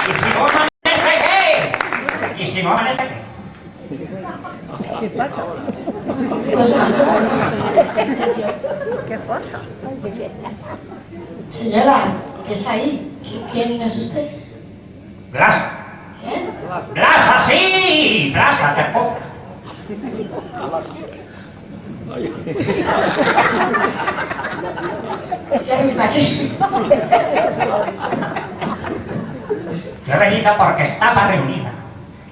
¿Y si no amanece qué? ¿Y si no amanece qué? ¿Qué pasa? ¿Qué pasa? Señora, ¿qué es ahí? ¿Quién es usted? Blasa. ¿Qué? Blasa, sí. Blasa, te poza. ¿Qué hace usted aquí? Yo he venido porque estaba reunida.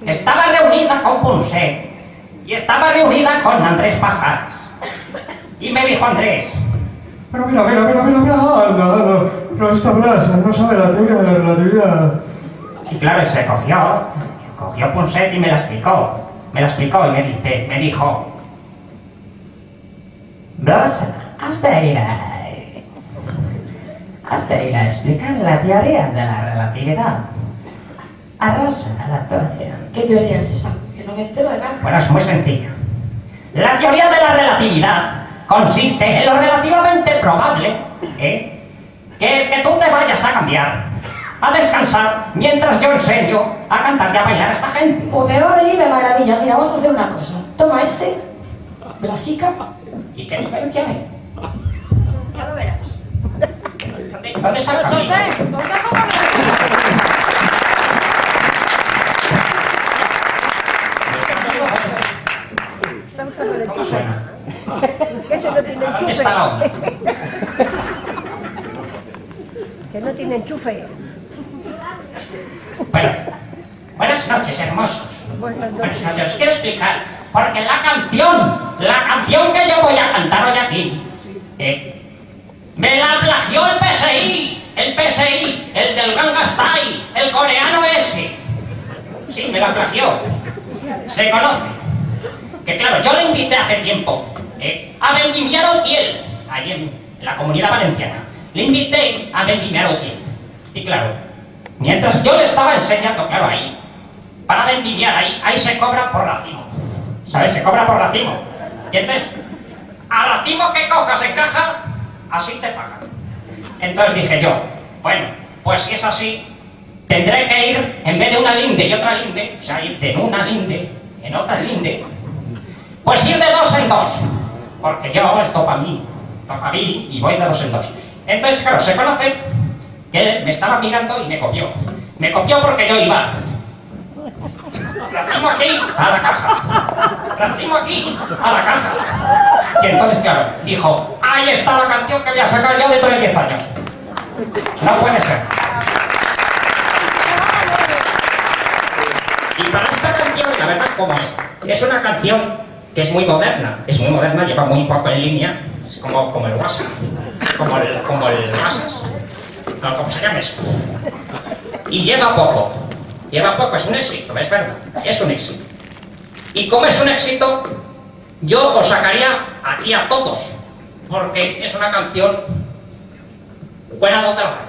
Estaba reunida con Punset. Y estaba reunida con Andrés Pajares. Y me dijo Andrés. Pero mira, anda, no está Blasa, no sabe la teoría de la relatividad. Y claro, se cogió Punset y me la explicó. Me la explicó y me dijo. Blasa, has de ir a explicar la teoría de la relatividad. A Rosa, a la actuación. ¿Qué teoría es esa? Que no me entero de nada. Bueno, es muy sencillo. La teoría de la relatividad consiste en lo relativamente probable, que es que tú te vayas a cambiar, a descansar, mientras yo enseño a cantar y a bailar a esta gente. Pues me va a venir de maravilla. Mira, vamos a hacer una cosa. Toma este, Blasica. ¿Y qué diferencia hay? Ya lo verás. ¿Dónde está el camino? Está buscando el ¿Cómo enchufe. suena? Que eso no tiene ¿Dónde enchufe. está la onda? Que no tiene enchufe. Bueno, buenas noches, hermosos. Buenas Buenas noches. noches. Os quiero explicar, porque la canción que yo voy a cantar hoy aquí, me la plagió el PSI, el del Gangnam Style, el coreano ese. Sí, me la plagió. Se conoce. Que claro, yo le invité hace tiempo a vendimiar Utiel, ahí en la Comunidad Valenciana. Le invité a vendimiar Utiel. Y claro, mientras yo le estaba enseñando, claro, ahí, para vendimiar, ahí se cobra por racimo. ¿Sabes? Se cobra por racimo. Y entonces, a racimo que cojas en caja, así te pagan. Entonces dije yo, bueno, pues si es así, tendré que ir, en vez de una linde y otra linde, o sea, ir de una linde en otra linde, pues ir de dos en dos. Porque yo, esto para mí y voy de dos en dos. Entonces, claro, se conoce que él me estaba mirando y me copió. Me copió porque yo iba. Racimo aquí, a la caja. Racimo aquí, a la caja. Y entonces, claro, dijo, ahí está la canción que voy a sacar yo dentro de 10 años. No puede ser. Y para esta canción, la verdad, ¿cómo es? Es una canción que es muy moderna, lleva muy poco en línea, es como el WhatsApp, como el WhatsApp, no, ¿cómo se llama eso? Y lleva poco, es un éxito, es verdad, es un éxito. Y como es un éxito, yo os sacaría aquí a todos, porque es una canción buena donde la gana.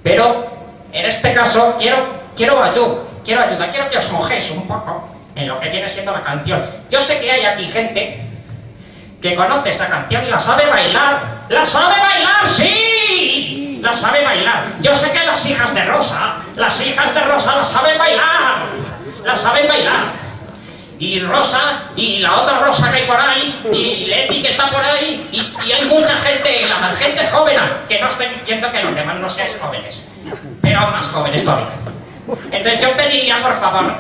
Pero, en este caso, quiero ayuda, quiero que os mojéis un poco en lo que viene siendo la canción. Yo sé que hay aquí gente que conoce esa canción y la sabe bailar. ¡La sabe bailar, sí! La sabe bailar. Yo sé que las hijas de Rosa la saben bailar. La saben bailar. Y Rosa, y la otra Rosa que hay por ahí, y Leti que está por ahí, y hay mucha gente, la gente joven, que no estoy diciendo que los demás no seáis jóvenes, pero más jóvenes todavía. Entonces yo pediría, por favor,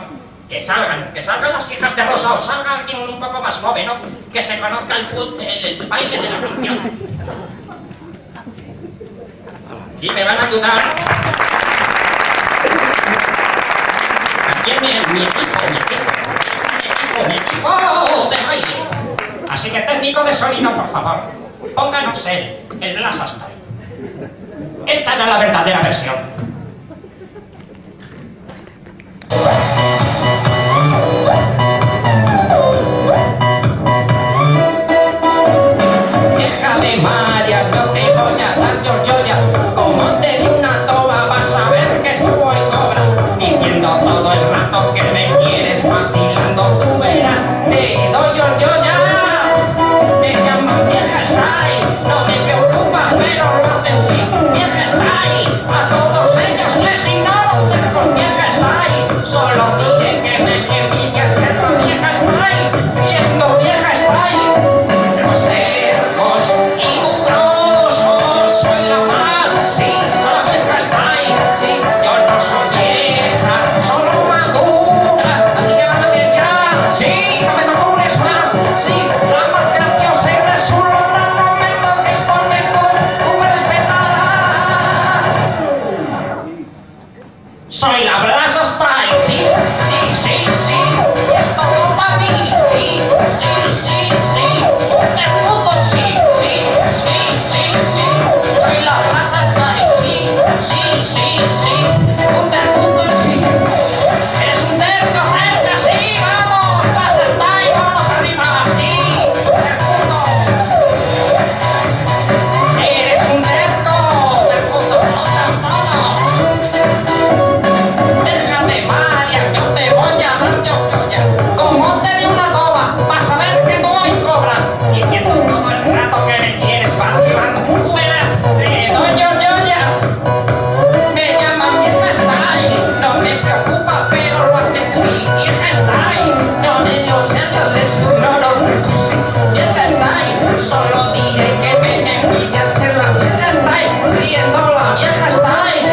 que salgan las hijas de Rosa o salga alguien un poco más joven, ¿no? Que se conozca el baile de la canción. Y me van a ayudar aquí en mi equipo de baile. Así que técnico de sonido, por favor, pónganos el Blasa Style. Esta era la verdadera versión. Hija de María, yo te voy a dar joyas, como te di una toba vas a ver que tú hoy cobras, diciendo todo el rato que me quieres, vacilando tú verás, te doy joyas, me llaman vieja style, no me preocupa, pero lo hacen sí, vieja style, a todos Soy la Brasa Style, sí, sí, sí, sí. Y es todo para mí, sí, sí, sí, sí. Un desnudo, sí, sí, sí, sí, sí. Soy la Brasa Style, sí, sí, sí, sí. Un desnudo, sí. Eres un terco, cerca, sí, vamos. Brasa Style, vamos arriba, sí. Desnudo. Eres un terco, desnudo, vamos. Déjate, María, yo te voy a dar yo. Como te di una toba, vas a ver que tú hoy cobras. Y viendo todo el rato que me tienes vacilando, tú verás, te doy yo. Me llaman vieja style, no me preocupa, pero lo hacen sí. Vieja style, no de ellos serios les ignoro. Vieja style, solo diré que me envidian ser la vieja style, riendo la vieja style.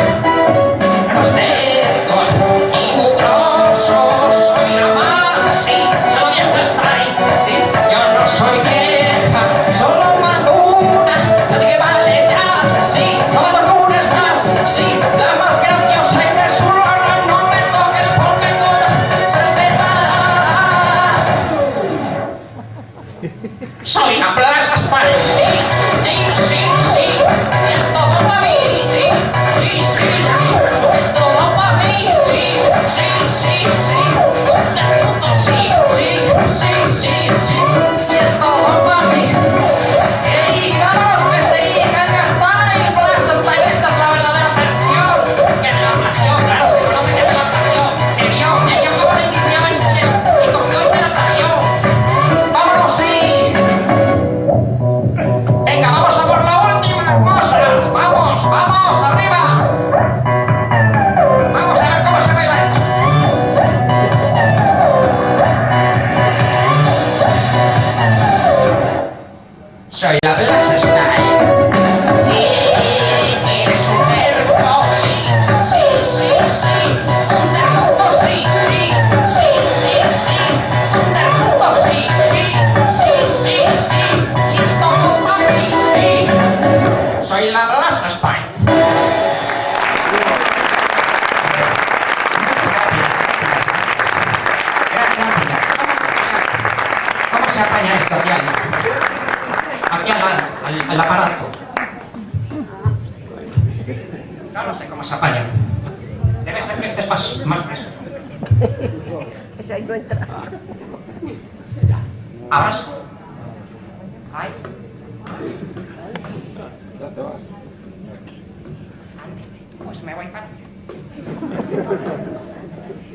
Los tercos y mugrosos, soy la más, sí, soy vieja style, sí, yo no soy vieja, solo madura, así que vale ya, sí, no me tortures más, sí, la más graciosa y resulona, no me toques porque correrás. Soy la Plaza Style, sí, sí, sí, sí, y es todo para mí, sí, sí, sí, sí, es todo para mí, sí, sí, sí, sí, un desnudo, sí, sí, sí, sí, sí, y es todo para mí. ¡Ey, vámonos que se digan Style, Plaza Style, esta es la verdadera versión, que me la plagió, claro, se conoce que me la plagió, me vio como le iniciaba en inglés, y cogió y me la plagió. ¡Vámonos, sí! Venga, vamos a por la última cosa. Vamos, vamos, arriba. Vamos a ver cómo se baila esto. Soy la Plaza Style. Eres un terco, sí, sí, sí, sí. Un terco, sí, sí, sí, sí, sí. Un terco, sí, sí, sí, sí, sí. Y es todo para mí, sí. Soy la Plaza Style. ¿Cómo se apaña esto aquí al aparato? No sé cómo se apaña. Debe ser que este es más grueso. Eso ahí no entra. Abras. Ahí. Pues me voy para allá.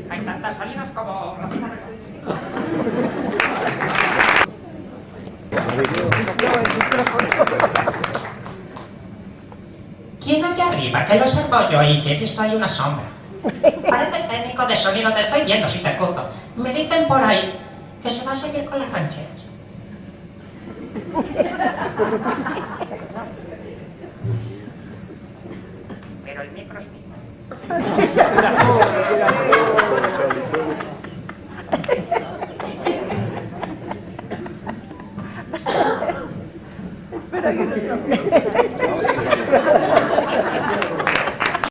Hay tantas salidas como... ¿Quién hay arriba? Que lo observo yo y que he visto ahí una sombra. Parece el técnico de sonido, te estoy viendo si te escucho. Me dicen por ahí que se va a seguir con las rancheras. Pero el micro es mío. Espera que no.